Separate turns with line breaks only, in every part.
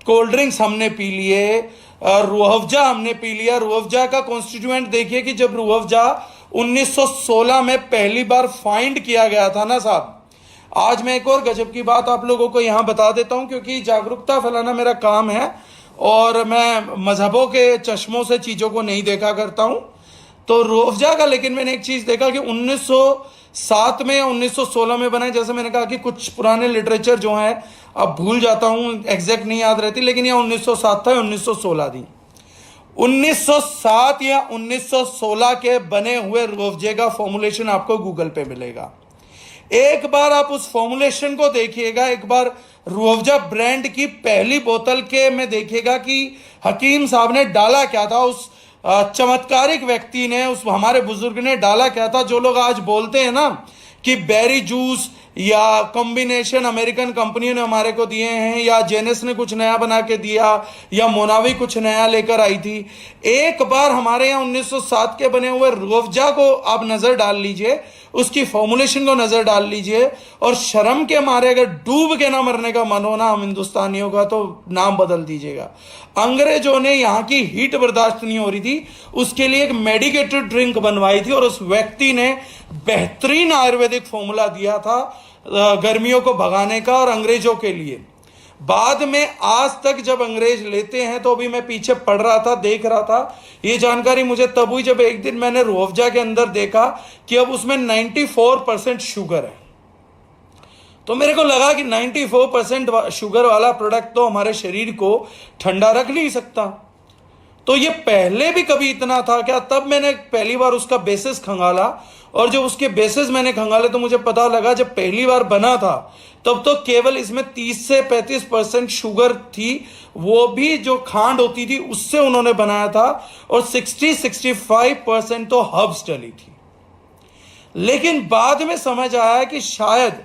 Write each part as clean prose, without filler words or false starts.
Cold drinks हमने P लिए, रूह-अफ़ज़ा हमने पी लिया। रूह-अफ़ज़ा का कॉन्स्टिट्यूएंट देखिए कि जब रूह-अफ़ज़ा 1916 में पहली बार फाइंड किया गया था ना साहब। आज मैं एक और गजब की बात आप लोगों को यहां बता देता हूं, क्योंकि जागरूकता फैलाना मेरा काम है और मैं मजहबों के चश्मों से चीजों को नहीं देखा करता हूं। तो रूह-अफ़ज़ा का लेकिन मैंने एक चीज देखा कि 1907 में या 1916 में बना है। जैसे मैंने कहा कि कुछ पुराने लिटरेचर जो है अब भूल जाता हूं, एग्जैक्ट नहीं याद रहती, लेकिन यह 1907 था या 1916 थी। 1907 या 1916 के बने हुए रूह-अफ़ज़े का फॉर्मुलेशन आपको गूगल पे मिलेगा। एक बार आप उस फॉर्मुलेशन को देखिएगा, एक बार रूह-अफ़ज़ा ब्रांड की पहली बोतल के में देखिएगा कि हकीम साहब ने डाला क्या था, उस चमत्कारिक व्यक्ति ने, उस हमारे बुजुर्ग ने डाला क्या था। जो लोग आज बोलते हैं ना कि बेरी जूस या कॉम्बिनेशन अमेरिकन कंपनियों ने हमारे को दिए हैं, या जेनेस ने कुछ नया बना के दिया, या मोनावी कुछ नया लेकर आई थी। एक बार हमारे यहाँ 1907 के बने हुए रूह-अफ़ज़ा को आप नजर डाल लीजिए, उसकी फॉर्मुलेशन को नजर डाल लीजिए, और शर्म के मारे अगर डूब के ना मरने का मन हो ना हम हिंदुस्तानियों का, तो नाम बदल दीजिएगा। अंग्रेजों ने यहाँ की हीट बर्दाश्त नहीं हो रही थी, उसके लिए एक मेडिकेटेड ड्रिंक बनवाई थी, और उस व्यक्ति ने बेहतरीन आयुर्वेदिक फॉर्मूला दिया था गर्मियों को भगाने का और अंग्रेजों के लिए। बाद में आज तक जब अंग्रेज लेते हैं, तो अभी मैं पीछे पढ़ रहा था, देख रहा था, ये जानकारी मुझे तब हुई जब एक दिन मैंने रूह-अफ़ज़ा के अंदर देखा कि अब उसमें 94% शुगर है। तो मेरे को लगा कि 94% शुगर वाला प्रोडक्ट तो हमारे शरीर को ठंडा रख नहीं सकता। तो ये पहले भी कभी इतना था क्या? तब मैंने पहली बार उसका बेसिस खंगाला, और जब उसके बेसिस मैंने खंगाले तो मुझे पता लगा जब पहली बार बना था तब तो केवल इसमें 30 से 35% शुगर थी, वो भी जो खांड होती थी उससे उन्होंने बनाया था, और 60-65% तो हर्ब्स डली थी। लेकिन बाद में समझ आया कि शायद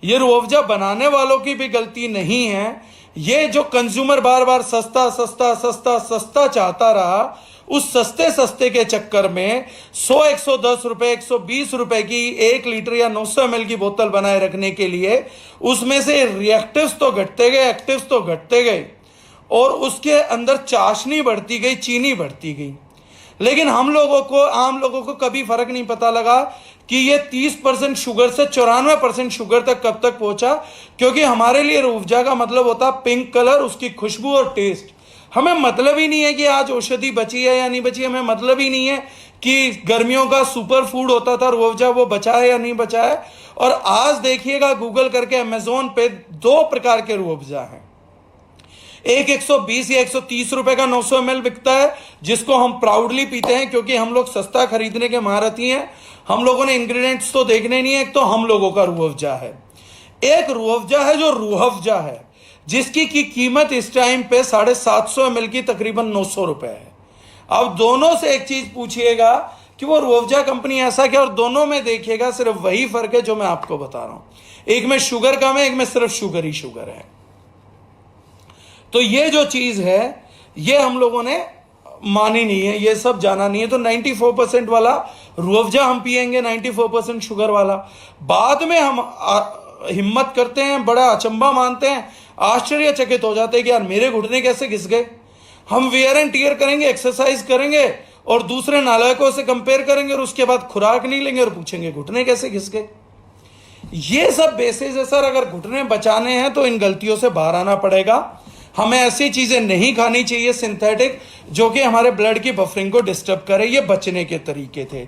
ये रूह-अफ़ज़ा बनाने वालों की भी गलती नहीं है, ये जो कंज्यूमर बार बार सस्ता सस्ता सस्ता सस्ता चाहता रहा, उस सस्ते सस्ते के चक्कर में 100-110 रुपए 120 रुपए की 1 लीटर या 900 ml की बोतल बनाए रखने के लिए उसमें से रिएक्टिव्स तो घटते गए, एक्टिव्स तो घटते गए, और उसके अंदर चाशनी बढ़ती गई, चीनी बढ़ती गई। लेकिन हम लोगों को, आम लोगों को कभी फर्क नहीं पता लगा कि ये 30% शुगर से 94% शुगर तक कब तक पहुंचा, क्योंकि हमारे लिए रूह-अफ़ज़ा का मतलब होता पिंक कलर, उसकी खुशबू और टेस्ट। हमें मतलब ही नहीं है कि आज औषधि बची है या नहीं बची, हमें मतलब ही नहीं है कि गर्मियों का सुपर फूड होता था रूह-अफ़ज़ा, वो बचा है या नहीं बचा है। और आज देखिएगा गूगल करके अमेज़न पे 2 प्रकार के रूह-अफ़ज़ा हैं। एक 120 या 130 रुपए का 900 ml बिकता है, जिसको हम प्राउडली पीते हैं क्योंकि हम लोग सस्ता खरीदने के महारथी हैं। हम लोगों ने इंग्रेडिएंट्स तो देखने नहीं है, एक तो हम लोगों का रूह-अफ़ज़ा है। एक रूह-अफ़ज़ा है जो रूह-अफ़ज़ा है, जिसकी की कीमत इस टाइम पे 750 ml की तकरीबन 900 रुपए है। अब दोनों से एक चीज पूछिएगा कि वो रूह-अफ़ज़ा कंपनी ऐसा क्या, और दोनों में देखिएगा सिर्फ वही फर्क है जो मैं आपको बता रहा हूं। एक में शुगर कम है, एक में सिर्फ शुगर ही शुगर है। तो ये जो चीज है ये हम लोगों ने मानी नहीं है, ये सब जाना नहीं है। तो 94% वाला रूह-अफ़ज़ा हम पिएंगे, 94% शुगर वाला। बाद में हम हिम्मत करते हैं, बड़ा अचंभा मानते हैं, आश्चर्यचकित हो जाते हैं कि यार मेरे घुटने कैसे घिस गए। हम वेयर एंड टियर करेंगे, एक्सरसाइज करेंगे, और दूसरे नालायकों से कंपेयर करेंगे, और उसके बाद खुराक नहीं लेंगे और पूछेंगे घुटने कैसे घिस गए। ये सब बेसिस है सर। अगर घुटने बचाने हैं तो इन गलतियों से बाहर आना पड़ेगा। हमें ऐसी चीजें नहीं खानी चाहिए सिंथेटिक, जो कि हमारे ब्लड की बफरिंग को डिस्टर्ब करे। ये बचने के तरीके थे।